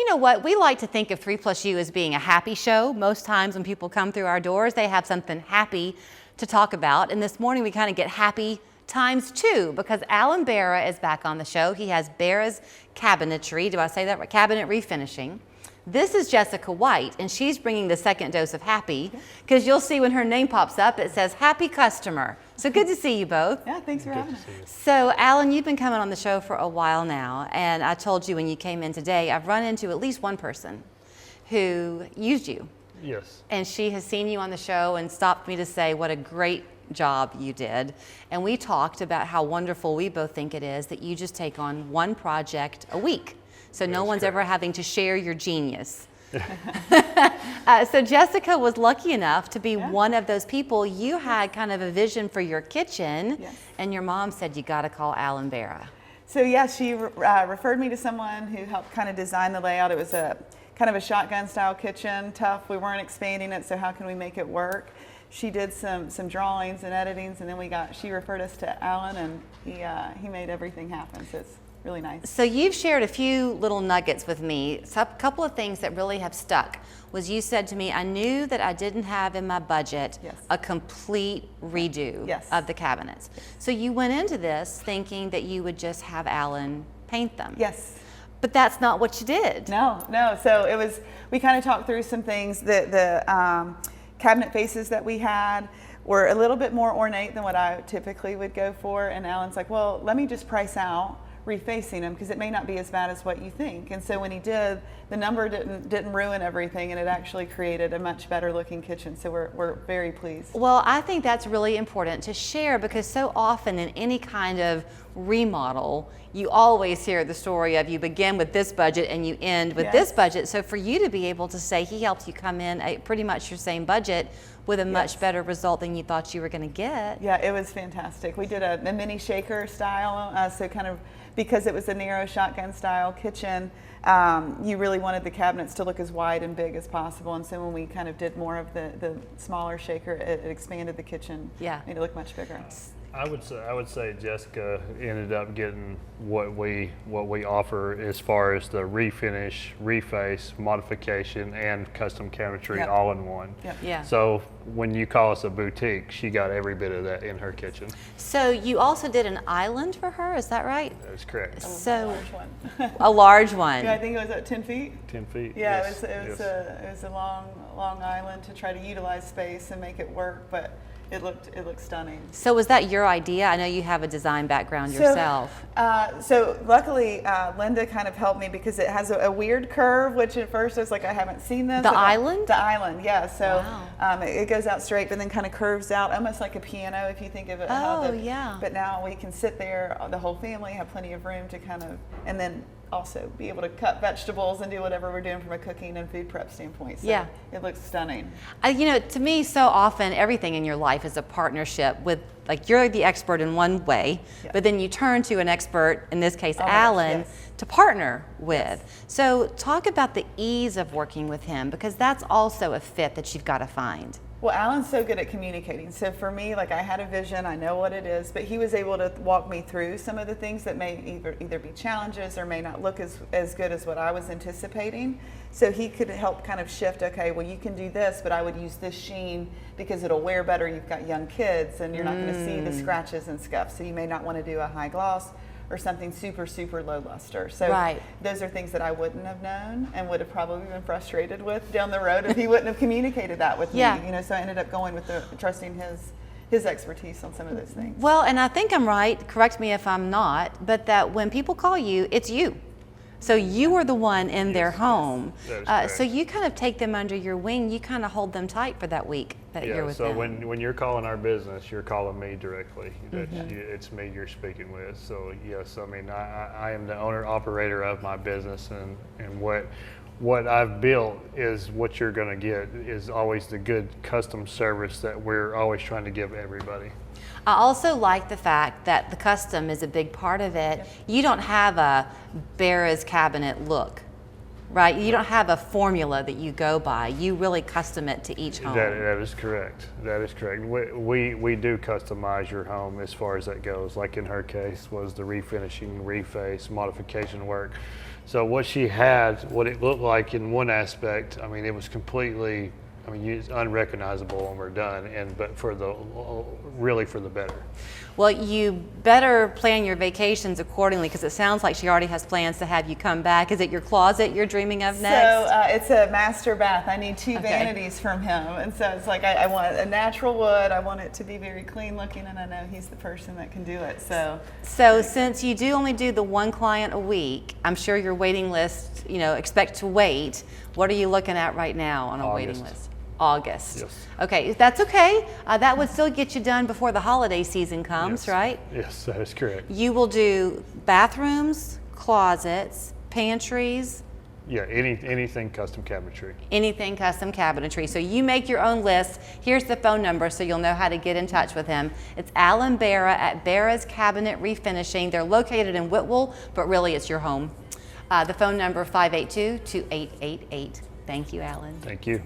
you know what? We like to think of 3+U as being a happy show. Most times when people come through our doors, they have something happy to talk about. And this morning we kind of get happy ×2 because Alan Barras is back on the show. He has Barras Cabinetry. Do I say that right? Cabinet Refinishing. This is Jessica White, and she's bringing the second dose of happy because you'll see when her name pops up, it says happy customer. So good to see you both. Yeah, thanks for having us. So Alan, you've been coming on the show for a while now, and I told you when you came in today, I've run into at least one person who used you. Yes. And she has seen you on the show and stopped me to say what a great job you did. And we talked about how wonderful we both think it is that you just take on one project a week. So no one's ever having to share your genius. So Jessica was lucky enough to be one of those people. You had kind of a vision for your kitchen, and your mom said, you got to call Alan Barras. So yeah, she referred me to someone who helped kind of design the layout. It was a kind of a shotgun style kitchen, tough. We weren't expanding it, so how can we make it work? She did some drawings and editings, and then she referred us to Alan, and he made everything happen. So it's really nice. So you've shared a few little nuggets with me. So a couple of things that really have stuck was you said to me, I knew that I didn't have in my budget a complete redo of the cabinets. So you went into this thinking that you would just have Alan paint them. Yes. But that's not what you did. No. So we kind of talked through some things. The cabinet faces that we had were a little bit more ornate than what I typically would go for. And Alan's like, well, let me just price out refacing them because it may not be as bad as what you think. And so when he did, the number didn't ruin everything, and it actually created a much better looking kitchen. So we're very pleased. Well, I think that's really important to share because so often in any kind of remodel, you always hear the story of you begin with this budget and you end with this budget. So for you to be able to say he helped you come in at pretty much your same budget with a much better result than you thought you were going to get. Yeah, it was fantastic. We did a mini shaker style, so kind of because it was a narrow shotgun style kitchen, you really wanted the cabinets to look as wide and big as possible. And so when we kind of did more of the smaller shaker, it expanded the kitchen, made it look much bigger. I would say Jessica ended up getting what we offer as far as the refinish, reface, modification, and custom cabinetry all in one. So when you call us a boutique, she got every bit of that in her kitchen. So you also did an island for her, is that right? That is correct. So a large one. A large one. Yeah, I think it was at 10 feet. 10 feet. Yeah, yes. it was a long island to try to utilize space and make it work, but it looked stunning. So was that your idea? I know you have a design background yourself. So luckily, Linda kind of helped me because it has a weird curve, which at first I was like, I haven't seen this. The island? The island, yeah. So it goes out straight, but then kind of curves out, almost like a piano if you think of it. But now we can sit there, the whole family, have plenty of room to kind of, and then also be able to cut vegetables and do whatever we're doing from a cooking and food prep standpoint. So it looks stunning. You know, to me, so often everything in your life is a partnership with, like, you're the expert in one way, but then you turn to an expert, in this case, Alan, to partner with. So talk about the ease of working with him, because that's also a fit that you've got to find. Well, Alan's so good at communicating. So for me, like, I had a vision, I know what it is, but he was able to walk me through some of the things that may either be challenges or may not look as good as what I was anticipating. So he could help kind of shift, okay, well, you can do this, but I would use this sheen because it'll wear better. You've got young kids and you're not going to see the scratches and stuff. So you may not want to do a high gloss or something super, super low luster. So those are things that I wouldn't have known and would have probably been frustrated with down the road if he wouldn't have communicated that with me. You know, so I ended up going with trusting his expertise on some of those things. Well, and I think I'm right, correct me if I'm not, but that when people call you, it's you. So you are the one in their home. So you kind of take them under your wing, you kind of hold them tight for that week that you're with them. So when you're calling our business, you're calling me directly. It's me you're speaking with. So yes, I mean, I am the owner operator of my business, and what I've built is what you're going to get is always the good custom service that we're always trying to give everybody. I also like the fact that the custom is a big part of it. You don't have a Barras cabinet look, right? You don't have a formula that you go by. You really custom it to each home. That is correct. That is correct. We do customize your home as far as that goes. Like in her case was the refinishing, reface, modification work. So what she had, what it looked like in one aspect, I mean, it was completely, I mean, it's unrecognizable when we're done, but really for the better. Well, you better plan your vacations accordingly, because it sounds like she already has plans to have you come back. Is it your closet you're dreaming of next? So it's a master bath. I need 2 vanities from him. And so it's like I want a natural wood. I want it to be very clean looking, and I know he's the person that can do it. So since you do only do the 1 client a week, I'm sure your waiting list, expect to wait. What are you looking at right now on a waiting list? August. Yes. Okay, that's okay. That would still get you done before the holiday season comes, Yes. right? Yes, that is correct. You will do bathrooms, closets, pantries, Yeah, anything custom cabinetry. anything custom cabinetry. So you make your own list. Here's the phone number so you'll know how to get in touch with him. It's Alan Barras at Barras Cabinet Refinishing. They're located in Whitwell, but really it's your home. The phone number 582-2888. Thank you, Alan. Thank you.